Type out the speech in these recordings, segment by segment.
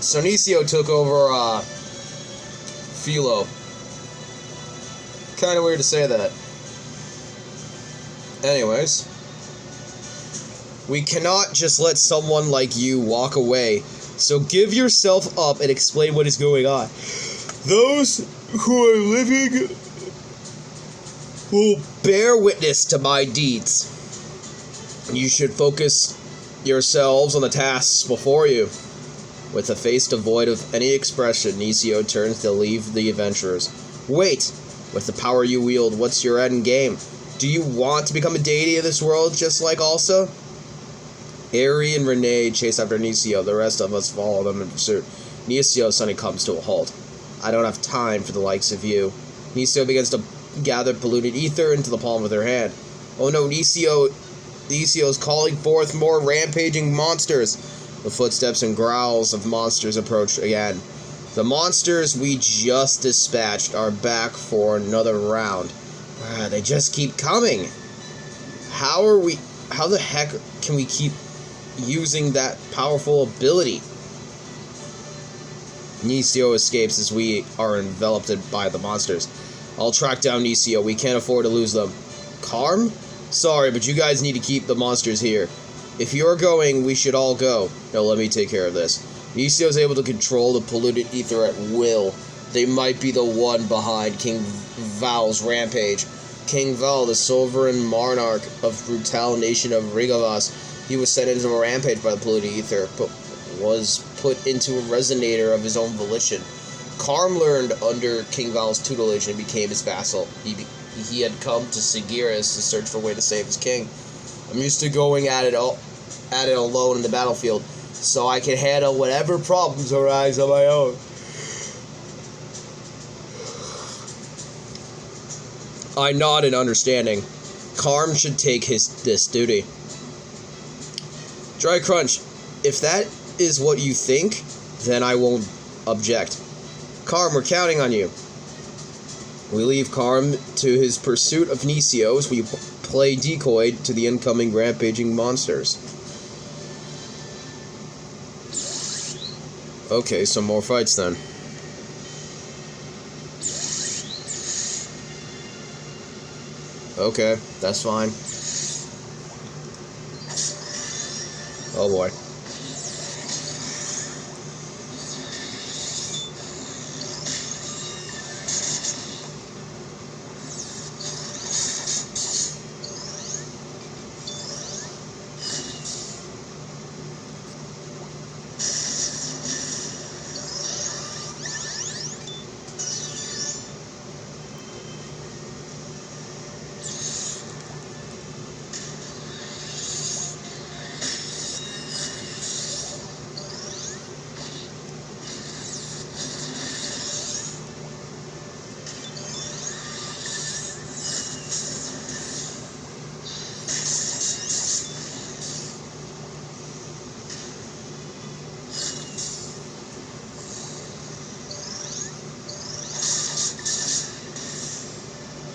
So Necio took over Philo. Kind of weird to say that. Anyways, we cannot just let someone like you walk away. So give yourself up and explain what is going on. Those who are living will bear witness to my deeds. You should focus yourselves on the tasks before you. With a face devoid of any expression, Necio turns to leave the adventurers. Wait! With the power you wield, what's your end game? Do you want to become a deity of this world just like Alsa? Ari and Renee chase after Necio. The rest of us follow them in pursuit. Necio suddenly comes to a halt. I don't have time for the likes of you. Necio begins to gather polluted ether into the palm of their hand. Oh no, Necio's calling forth more rampaging monsters. The footsteps and growls of monsters approach again. The monsters we just dispatched are back for another round. They just keep coming. How the heck can we keep using that powerful ability? Necio escapes as we are enveloped by the monsters. I'll track down Necio. We can't afford to lose them. Carm? Sorry, but you guys need to keep the monsters here. If you're going, we should all go. No, let me take care of this. Necio is able to control the polluted ether at will. They might be the one behind King Val's rampage. King Val, the sovereign monarch of brutal nation of Rigavas, he was sent into a rampage by the polluted ether, but was put into a resonator of his own volition. Carm learned under King Val's tutelage and became his vassal. He had come to Sigiris to search for a way to save his king. I'm used to going at it alone in the battlefield, so I can handle whatever problems arise on my own. I nod in understanding. Carm should take this duty. Dry Crunch, if that is what you think, then I won't object. Carm, we're counting on you. We leave Carm to his pursuit of Necio as we play decoy to the incoming rampaging monsters. Okay, some more fights then. Okay, that's fine. Oh boy.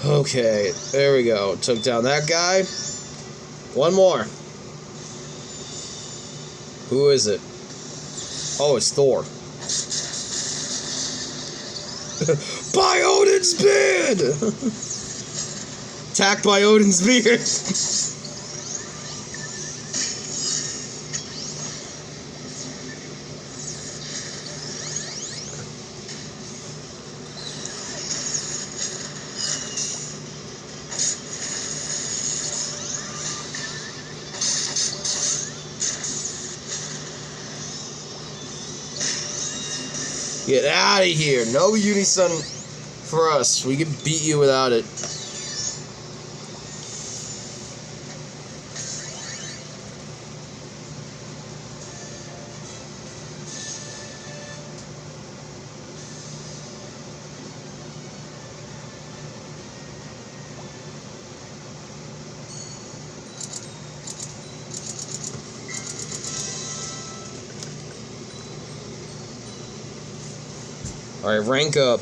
Okay, there we go. Took down that guy. One more. Who is it? Oh, it's Thor. By Odin's beard! Attacked by Odin's beard. Get out of here. No Unison for us. We can beat you without it. Alright, rank up.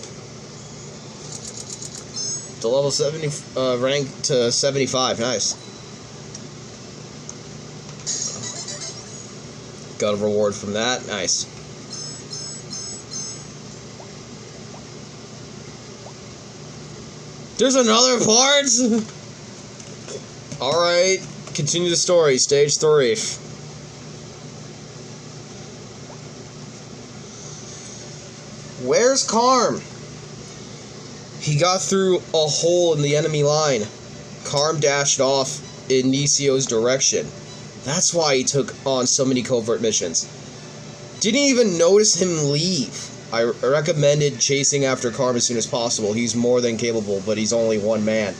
To level 70, rank to 75, nice. Got a reward from that, nice. There's another part? Alright, continue the story. Stage 3. Where's Karm? He got through a hole in the enemy line. Karm dashed off in Necio's direction. That's why he took on so many covert missions. Didn't even notice him leave. I recommended chasing after Karm as soon as possible. He's more than capable, but he's only one man.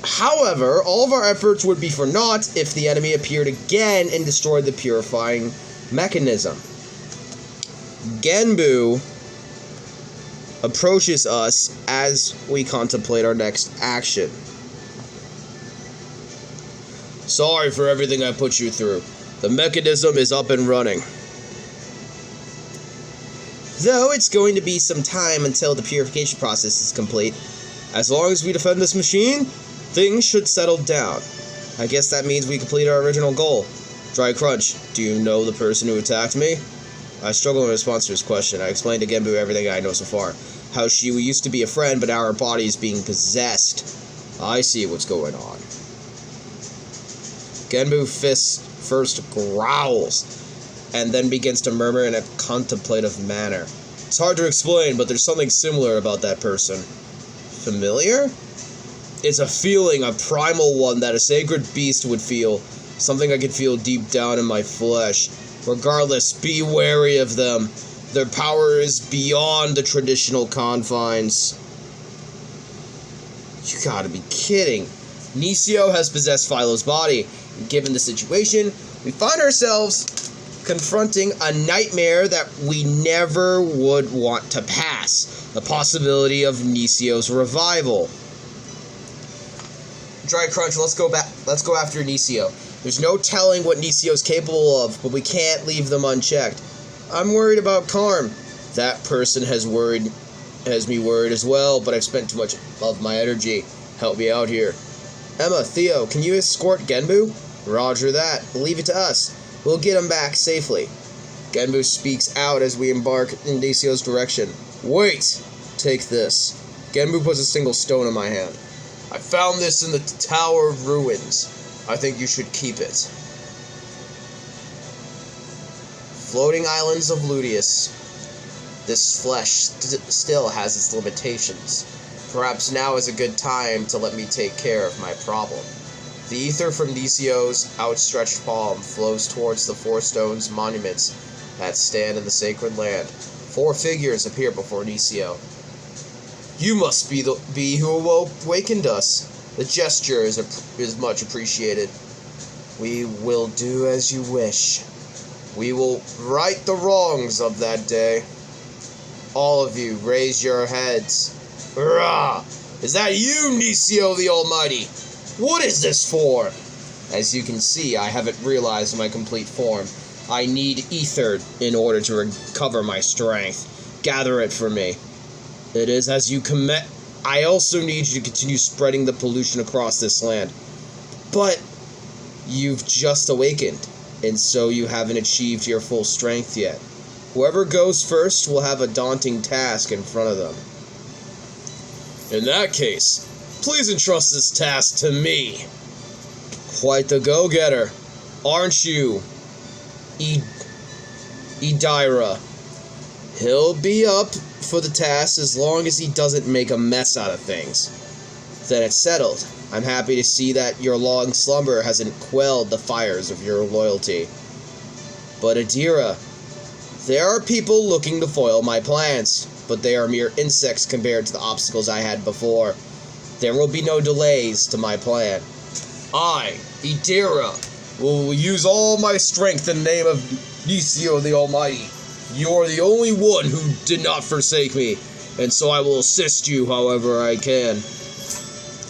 However, all of our efforts would be for naught if the enemy appeared again and destroyed the purifying mechanism. Genbu approaches us as we contemplate our next action. Sorry for everything I put you through. The mechanism is up and running. Though it's going to be some time until the purification process is complete, as long as we defend this machine, things should settle down. I guess that means we complete our original goal. Dry Crunch, do you know the person who attacked me? I struggled in response to his question. I explained to Genbu everything I know so far. How she used to be a friend, but now her body is being possessed. I see what's going on. Genbu first growls, and then begins to murmur in a contemplative manner. It's hard to explain, but there's something similar about that person. Familiar? It's a feeling, a primal one that a sacred beast would feel. Something I could feel deep down in my flesh. Regardless, be wary of them. Their power is beyond the traditional confines. You gotta be kidding. Necio has possessed Philo's body. Given the situation, we find ourselves confronting a nightmare that we never would want to pass. The possibility of Necio's revival. Dry Crunch, let's go after Necio. There's no telling what Necio's capable of, but we can't leave them unchecked. I'm worried about Karm. That person has me worried as well, but I've spent too much of my energy. Help me out here. Emma, Theo, can you escort Genbu? Roger that. Leave it to us. We'll get him back safely. Genbu speaks out as we embark in Necio's direction. Wait! Take this. Genbu puts a single stone in my hand. I found this in the Tower of Ruins. I think you should keep it. Floating Islands of Ludius. This flesh still has its limitations. Perhaps now is a good time to let me take care of my problem. The ether from Necio's outstretched palm flows towards the 4 stones monuments that stand in the sacred land. 4 figures appear before Necio. You must be who awakened us. The gesture is much appreciated. We will do as you wish. We will right the wrongs of that day. All of you, raise your heads. Hurrah! Is that you, Necio the Almighty? What is this for? As you can see, I haven't realized my complete form. I need ether in order to recover my strength. Gather it for me. It is as you commit. I also need you to continue spreading the pollution across this land. But you've just awakened, and so you haven't achieved your full strength yet. Whoever goes first will have a daunting task in front of them. In that case, please entrust this task to me. Quite the go-getter, aren't you, Idira? He'll be up for the task as long as he doesn't make a mess out of things. Then it's settled. I'm happy to see that your long slumber hasn't quelled the fires of your loyalty. But Idira, there are people looking to foil my plans, but they are mere insects compared to the obstacles I had before. There will be no delays to my plan. I, Idira, will use all my strength in the name of Necio the Almighty. You are the only one who did not forsake me, and so I will assist you however I can.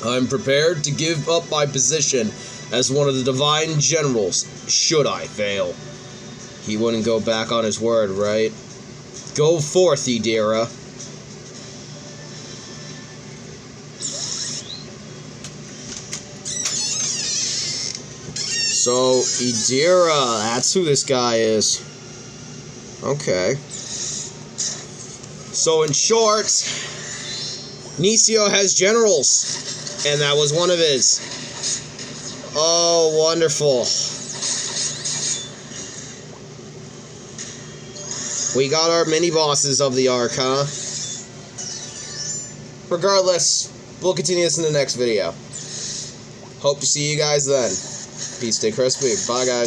I'm prepared to give up my position as one of the divine generals, should I fail. He wouldn't go back on his word, right? Go forth, Idira. So, Idira, that's who this guy is. Okay. So, in short, Necio has generals, and that was one of his. Oh, wonderful. We got our mini-bosses of the arc, huh? Regardless, we'll continue this in the next video. Hope to see you guys then. Peace, stay crispy. Bye, guys.